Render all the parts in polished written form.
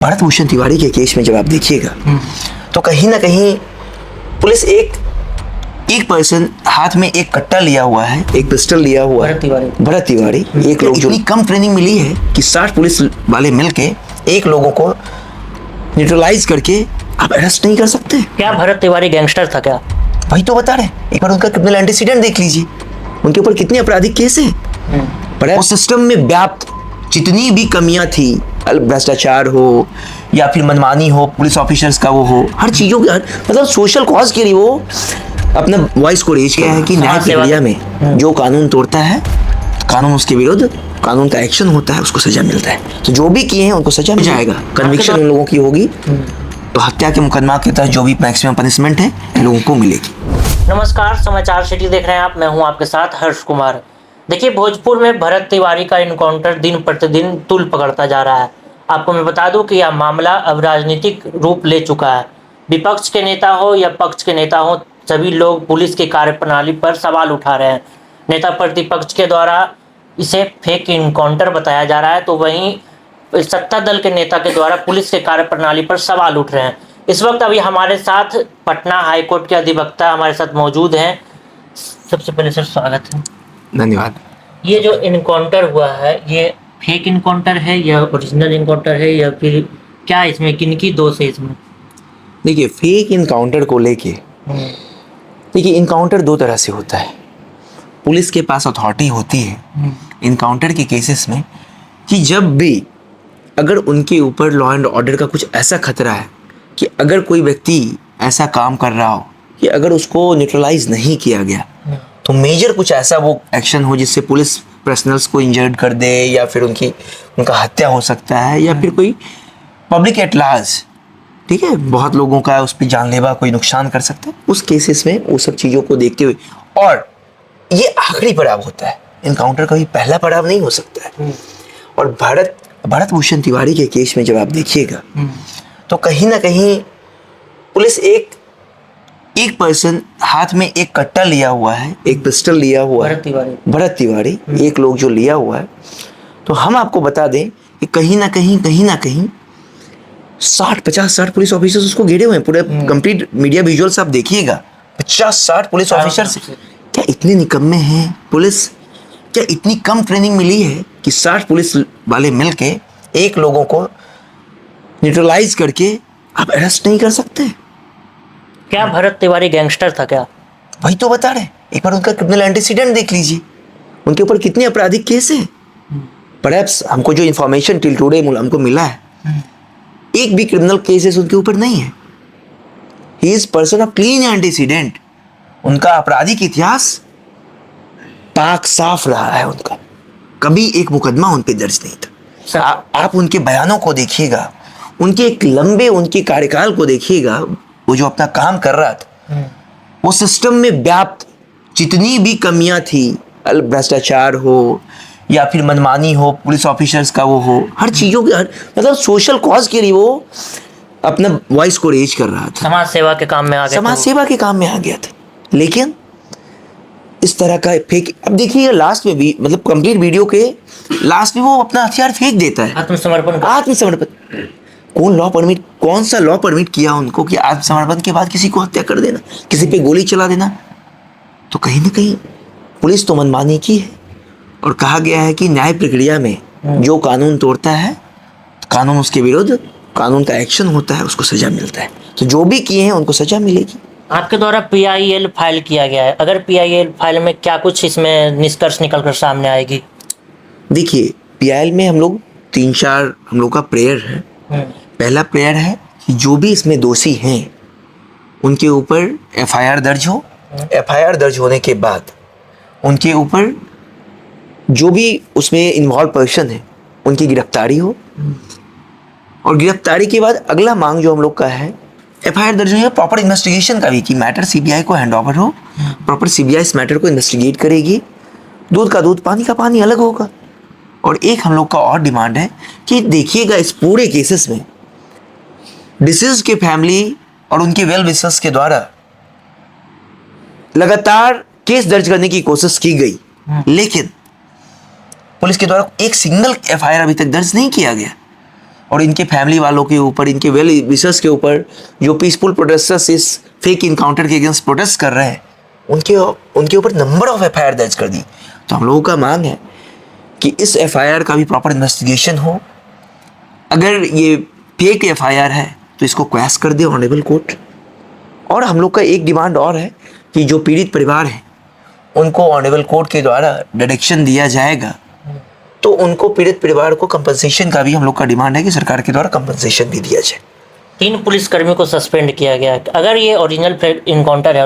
भरत भूषण तिवारी के केस में जब आप देखिएगा तो कहीं ना कहीं पुलिस एक पर्सन हाथ में एक कट्टा लिया हुआ है, एक पिस्टल लिया हुआ है, भरत तिवारी एक लोग जो इतनी कम ट्रेनिंग मिली है कि 60 पुलिस वाले मिलके एक लोगों को न्यूट्रलाइज करके आप अरेस्ट नहीं कर सकते। क्या भरत तिवारी गैंगस्टर था क्या? वही तो बता रहे, एक बार उनका क्रिमिनल एंटीसीडेंट देख लीजिए, उनके ऊपर कितने आपराधिक केस हैं। पर उस सिस्टम में व्याप्त जितनी भी कमियां थी, भ्रष्टाचार हो या फिर मनमानी हो, पुलिस ऑफिसर्स का वो हो, हर चीजों के मतलब सोशल कॉज के लिए वो अपना वॉइस को रेज किया है कि न्याय प्रक्रिया में जो कानून तोड़ता है, कानून उसके विरुद्ध कानून का एक्शन होता है, उसको सजा मिलता है। तो जो भी किए हैं उनको सजा मिल जाएगा, कन्विक्शन उन लोगों की होगी, तो हत्या के मुकदमा के तहत जो भी मैक्सिमम पनिशमेंट है लोगों को मिलेगी। नमस्कार, समाचार सिटी देख रहे हैं आप, मैं हूं आपके साथ हर्ष कुमार। देखिए, भोजपुर में भरत तिवारी का इनकाउंटर दिन प्रतिदिन तूल पकड़ता जा रहा है। आपको मैं बता दूं कि यह मामला अब राजनीतिक रूप ले चुका है। विपक्ष के नेता हो या पक्ष के नेता हो, सभी लोग पुलिस की कार्यप्रणाली पर सवाल उठा रहे हैं। नेता प्रतिपक्ष के द्वारा इसे फेक इनकाउंटर बताया जा रहा है, तो वहीं सत्ता दल के नेता के द्वारा पुलिस के कार्यप्रणाली पर सवाल उठ रहे हैं। इस वक्त अभी हमारे साथ पटना हाईकोर्ट के अधिवक्ता हमारे साथ मौजूद हैं। सबसे पहले सर स्वागत है। धन्यवाद। ये जो इनकाउंटर हुआ है, ये फेक इनकाउंटर है या ओरिजिनल इनकाउंटर है, या फिर क्या इसमें किनकी दोष है इसमें? देखिए, फेक इनकाउंटर को लेके देखिए, इनकाउंटर दो तरह से होता है। पुलिस के पास अथॉरिटी होती है इनकाउंटर के केसेस में कि जब भी अगर उनके ऊपर लॉ एंड ऑर्डर का कुछ ऐसा खतरा है कि अगर कोई व्यक्ति ऐसा काम कर रहा हो कि अगर उसको न्यूट्रलाइज नहीं किया गया तो मेजर कुछ ऐसा वो एक्शन हो जिससे पुलिस पर्सनल्स को इंजर्ड कर दे, या फिर उनका हत्या हो सकता है, या फिर कोई पब्लिक एट लार्ज, ठीक है, बहुत लोगों का उस पर जानलेवा कोई नुकसान कर सकता है। उस केसेस में वो सब चीज़ों को देखते हुए, और ये आखिरी पड़ाव होता है, इनकाउंटर का भी पहला पड़ाव नहीं हो सकता है। और भरत भूषण तिवारी के केस में जब आप देखिएगा तो कहीं ना कहीं पुलिस एक पर्सन हाथ में एक कट्टा लिया हुआ है, एक पिस्टल लिया हुआ है, भरत तिवारी एक लोग जो लिया हुआ है। तो हम आपको बता दें कि कहीं ना कहीं 60 पुलिस ऑफिसर्स उसको घेरे हुए हैं। पूरे कंप्लीट मीडिया विजुअल्स आप देखिएगा, 50-60 पुलिस ऑफिसर्स। क्या इतने निकम्मे हैं पुलिस? क्या इतनी कम ट्रेनिंग मिली है कि 60 पुलिस वाले मिलके एक लोगों को न्यूट्रलाइज करके आप अरेस्ट नहीं कर सकते? क्या भरत तिवारी गैंगस्टर था क्या? वही तो बता रहे, एक बार उनका क्रिमिनल एंटीसीडेंट देख लीजिए, उनके ऊपर कितने आपराधिक केस हैं। परहैप्स हमको जो इन्फॉर्मेशन टिल टुडे हमको मिला है, एक भी क्रिमिनल केसेस उनके ऊपर नहीं है। He is person of clean antecedent. उनका आपराधिक इतिहास पाक साफ रहा है, उनका कभी एक मुकदमा उन पे दर्ज नहीं था। आप उनके बयानों को देखिएगा, उनके एक लंबे उनके कार्यकाल को देखिएगा, वो जो अपना काम कर रहा था, वो सिस्टम में व्याप्त जितनी भी कमियां थी, भ्रष्टाचार हो या फिर मनमानी हो, पुलिस ऑफिसर्स का वो हो, हर चीजों के मतलब सोशल कॉज के लिए वो अपना वॉइस को रेज कर रहा था, समाज सेवा के काम में आ गया, समाज सेवा के काम में आ गया था। लेकिन इस तरह का फेक, अब देखिए लास्ट में भी, मतलब कंप्लीट वीडियो के लास्ट में वो अपना हथियार फेंक देता है। आत्मसमर्पण कौन सा लॉ परमिट किया उनको कि आत्मसमर्पण के बाद किसी को हत्या कर देना, किसी पे गोली चला देना? तो कहीं ना कहीं पुलिस तो मनमानी की है, और कहा गया है कि न्याय प्रक्रिया में जो कानून तोड़ता है, कानून उसके विरुद्ध कानून का एक्शन होता है, उसको सजा मिलता है। तो जो भी किए हैं उनको सजा मिलेगी। आपके द्वारा PIL फाइल किया गया है, अगर PIL फाइल में क्या कुछ इसमें निष्कर्ष निकल कर सामने आएगी? देखिए, PIL में हम लोग 3-4 हम लोग का प्रेयर है। पहला प्रेयर है कि जो भी इसमें दोषी हैं उनके ऊपर FIR दर्ज हो। FIR दर्ज होने के बाद उनके ऊपर जो भी उसमें इन्वॉल्व पर्सन है उनकी गिरफ्तारी हो, और गिरफ्तारी के बाद अगला मांग जो हम लोग का है, FIR दर्ज होने का प्रॉपर इन्वेस्टिगेशन का भी, कि मैटर CBI को हैंड ओवर हो, प्रॉपर CBI इस मैटर को इन्वेस्टिगेट करेगी, दूध का दूध पानी का पानी अलग होगा। और एक हम लोग का और डिमांड है कि देखिएगा, इस पूरे केसेस में डिसीज के फैमिली और उनके वेल विशर्स के द्वारा लगातार केस दर्ज करने की कोशिश की गई, लेकिन पुलिस के द्वारा एक सिंगल FIR अभी तक दर्ज नहीं किया गया। और इनके फैमिली वालों के ऊपर, इनके वेल विशर्स के ऊपर, जो पीसफुल प्रोटेस्टर्स इस फेक इनकाउंटर के अगेंस्ट प्रोटेस्ट कर रहे हैं, उनके ऊपर नंबर ऑफ एफआईआर दर्ज कर दी। तो हम लोगों का मांग है कि इस एफआईआर का भी प्रॉपर इन्वेस्टिगेशन हो। अगर ये फेक एफआईआर है तो इसको क्वैश कर दे ऑनरेबल कोर्ट। और हम लोग का एक डिमांड और है कि जो पीड़ित परिवार है उनको ऑनरेबल कोर्ट के द्वारा डिडक्शन दिया जाएगा, तो उनको पीड़ित परिवार को कंपनसेशन का भी हम लोग का डिमांड है कि सरकार के द्वारा कंपनसेशन भी दिया जाए। 3 पुलिसकर्मी को सस्पेंड किया गया है। अगर ये ओरिजिनल इनकाउंटर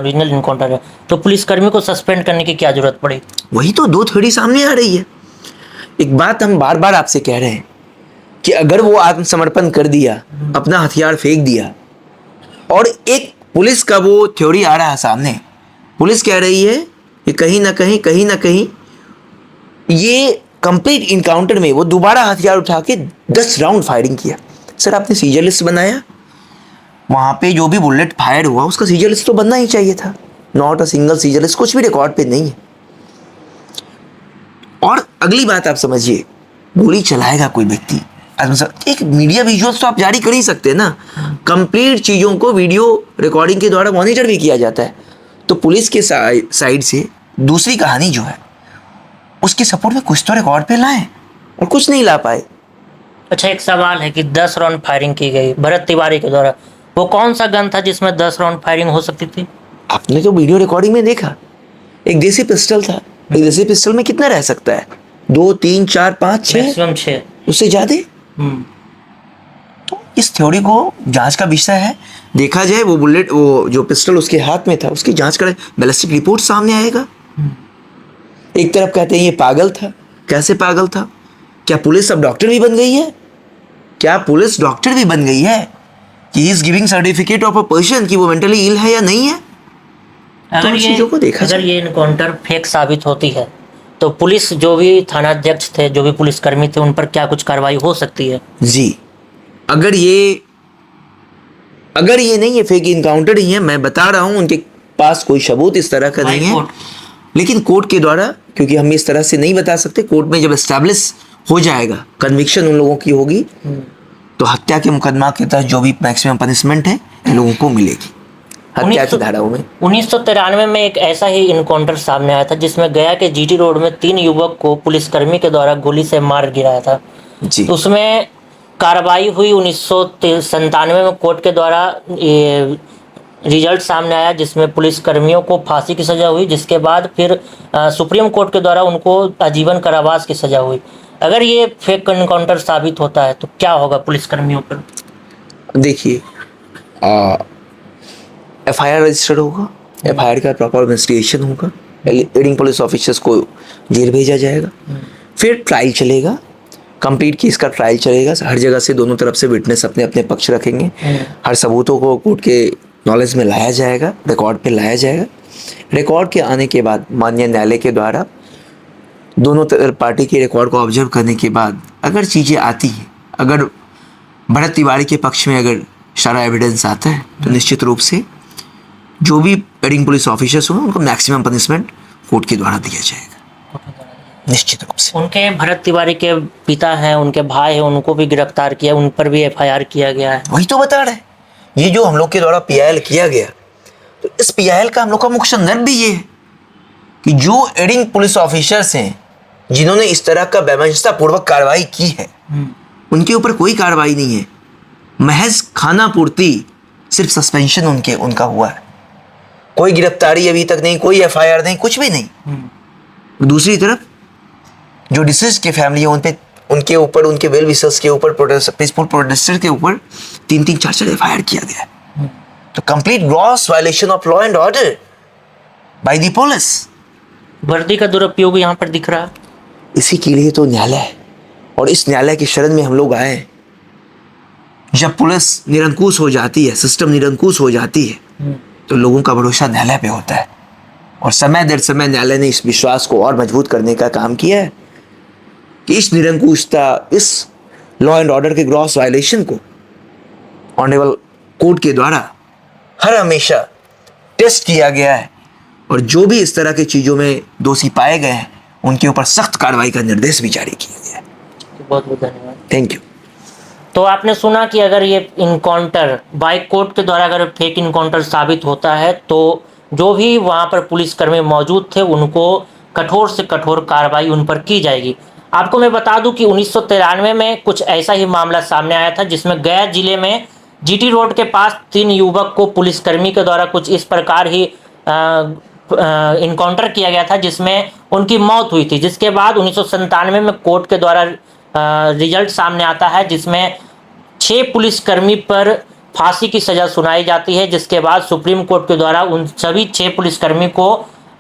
है तो पुलिसकर्मी को सस्पेंड करने की क्या जरूरत पड़ी? वही तो 2 थ्योरी सामने आ रही है। एक बात हम बार बार आपसे कह रहे हैं कि अगर वो आत्मसमर्पण कर दिया, अपना हथियार फेंक दिया, और एक पुलिस का वो थ्योरी आ रहा है सामने, पुलिस कह रही है कि कहीं ना कहीं ये कंप्लीट इनकाउंटर में वो दोबारा हथियार उठा के 10 राउंड फायरिंग किया। सर, आपने सीजर लिस्ट बनाया, वहां पे जो भी बुलेट फायर हुआ उसका सीजर लिस्ट तो बनना ही चाहिए था। Not a single seizure list, कुछ भी रिकॉर्ड पे नहीं है। और अगली बात आप समझिए, गोली चलाएगा कोई व्यक्ति, एक मीडिया विजुअल्स तो आप जारी कर ही सकते हैं ना। कंप्लीट चीज़ों को वीडियो रिकॉर्डिंग के द्वारा मॉनिटर भी किया जाता है। तो पुलिस के साइड से दूसरी कहानी जो है उसके सपोर्ट में कुछ तो रिकॉर्ड पे लाएं, और कुछ नहीं ला पाए। अच्छा, एक सवाल है कि 10 राउंड फायरिंग की गई भरत तिवारी के द्वारा, वो कौन सा गन था जिसमें 10 राउंड फायरिंग हो सकती थी? आपने तो वीडियो रिकॉर्डिंग में देखा, एक देसी पिस्टल था। एक देसी पिस्टल में कितना रह सकता है? 2, 3, 4, 5, 6, मैक्सिमम 6, उससे ज्यादा। तो इस थ्योरी को जांच का विषय है। देखा जाए वो बुलेट, वो जो पिस्टल उसके हाथ में था, उसकी जांच करें, बैलिस्टिक रिपोर्ट सामने आएगा। एक तरफ कहते हैं ये पागल था, कैसे पागल था? क्या पुलिस अब डॉक्टर भी बन गई है? क्या पुलिस डॉक्टर भी बन गई है कि he is giving certificate of a person कि वो मेंटली इल है या नहीं है? अगर चीजों को देखा अगर ये इनकाउंटर फेक साबित होती है तो पुलिस, जो भी थानाध्यक्ष थे, जो भी पुलिसकर्मी थे, उन पर क्या कुछ कार्रवाई हो सकती है? जी, अगर ये नहीं है, फेक इनकाउंटर ही है, मैं बता रहा हूं, उनके पास कोई सबूत इस तरह का नहीं है, लेकिन कोर्ट के द्वारा, क्योंकि हम इस तरह से नहीं बता सकते, कोर्ट में जब एस्टैब्लिश हो जाएगा, कन्विक्शन उन लोगों की होगी, तो हत्या के मुकदमा के तहत जो भी मैक्सिमम पनिशमेंट है इन लोगों को मिलेगी हत्या की धाराओं में। 1993 में एक ऐसा ही इनकाउंटर सामने आया था जिसमें गया के जीटी रोड में 3 युवक को पुलिसकर्मी के द्वारा गोली से मार गिराया था जी। तो उसमें कार्रवाई हुई 1997 में कोर्ट के द्वारा ये रिजल्ट सामने आया जिसमें पुलिसकर्मियों को फांसी की सज़ा हुई, जिसके बाद फिर सुप्रीम कोर्ट के द्वारा उनको आजीवन कारावास की सज़ा हुई। अगर ये फेक इनकाउंटर साबित होता है तो क्या होगा पुलिसकर्मियों पर? देखिए, एफआईआर रजिस्टर्ड होगा, एफआईआर का प्रॉपर इन्वेस्टिगेशन होगा, लीडिंग पुलिस ऑफिसर्स को जेल भेजा जाएगा, फिर ट्रायल चलेगा, कंप्लीट केस का ट्रायल चलेगा। हर जगह से दोनों तरफ से विटनेस अपने अपने पक्ष रखेंगे, हर सबूतों को कोर्ट के नॉलेज में लाया जाएगा, रिकॉर्ड पे लाया जाएगा। रिकॉर्ड के आने के बाद माननीय न्यायालय के द्वारा दोनों पार्टी के रिकॉर्ड को ऑब्जर्व करने के बाद अगर चीज़ें आती हैं, अगर भरत तिवारी के पक्ष में अगर सारा एविडेंस आता है, तो निश्चित रूप से जो भी लीडिंग पुलिस ऑफिसर्स होंगे उनको मैक्सिमम पनिशमेंट कोर्ट के द्वारा दिया जाएगा, निश्चित रूप से। उनके भरत तिवारी के पिता हैं, उनके भाई हैं, उनको भी गिरफ्तार किया, उन पर भी एफआईआर किया गया है। वही तो बता रहे हैं, ये जो हम लोग के द्वारा पीआईएल किया गया, तो इस पीआईएल का हम लोग का मुख्य संदर्भ भी ये है कि जो लीडिंग पुलिस ऑफिसर्स हैं जिन्होंने इस तरह का बेमंशता पूर्वक कार्रवाई की है, उनके ऊपर कोई कार्रवाई नहीं है, महज खाना पूर्ति, सिर्फ सस्पेंशन उनका हुआ है, कोई गिरफ्तारी अभी तक नहीं, कोई एफआईआर नहीं, कुछ भी नहीं। दूसरी तरफ जो डिसीज के फैमिली है उनके ऊपर, उनके वेल विशर्स के ऊपर, पीसफुल प्रोटेस्टर के ऊपर 3-3, 4-4 एफआईआर किया गया है। तो complete gross violation of law and order by the police. वर्दी का दुरुपयोग यहाँ पर दिख रहा है। इसी के लिए तो न्यायालय है, और इस न्यायालय की शरण में हम लोग आए हैं। जब पुलिस निरंकुश हो जाती है, सिस्टम निरंकुश हो जाती है, तो लोगों का भरोसा न्यायालय पे होता है, और समय दर समय न्यायालय ने इस विश्वास को और मजबूत करने का काम किया है कि इस निरंकुशता, इस लॉ एंड ऑर्डर के ग्रॉस वायलेशन को ऑनरेबल कोर्ट के द्वारा हर हमेशा टेस्ट किया गया है, और जो भी इस तरह की चीज़ों में दोषी पाए गए हैं उनके ऊपर सख्त कार्रवाई का निर्देश भी जारी किया गया है। बहुत बहुत धन्यवाद। Thank you. तो आपने सुना कि अगर ये इनकाउंटर बाय कोर्ट के द्वारा अगर फेक इनकाउंटर साबित होता है तो जो भी वहाँ पर पुलिसकर्मी मौजूद थे उनको कठोर से कठोर कार्रवाई उन पर की जाएगी। आपको मैं बता दूं कि 1993 में कुछ ऐसा ही मामला सामने आया था जिसमें गया जिले में जीटी रोड के पास 3 युवक को पुलिसकर्मी के द्वारा कुछ इस प्रकार ही इनकाउंटर किया गया था जिसमें उनकी मौत हुई थी। जिसके बाद 1997 में कोर्ट के द्वारा रिजल्ट सामने आता है जिसमें 6 पुलिसकर्मी पर फांसी की सजा सुनाई जाती है, जिसके बाद सुप्रीम कोर्ट के द्वारा उन सभी 6 पुलिसकर्मी को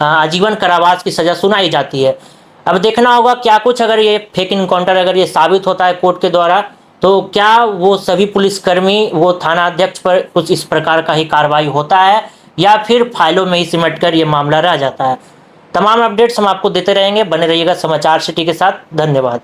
आजीवन कारावास की सजा सुनाई जाती है। अब देखना होगा क्या कुछ अगर ये फेक इनकाउंटर अगर ये साबित होता है कोर्ट के द्वारा तो क्या वो सभी पुलिसकर्मी वो थाना अध्यक्ष पर कुछ इस प्रकार का ही कार्रवाई होता है या फिर फाइलों में ही सिमट कर ये मामला रह जाता है। तमाम अपडेट्स हम आपको देते रहेंगे, बने रहिएगा समाचार सिटी के साथ। धन्यवाद।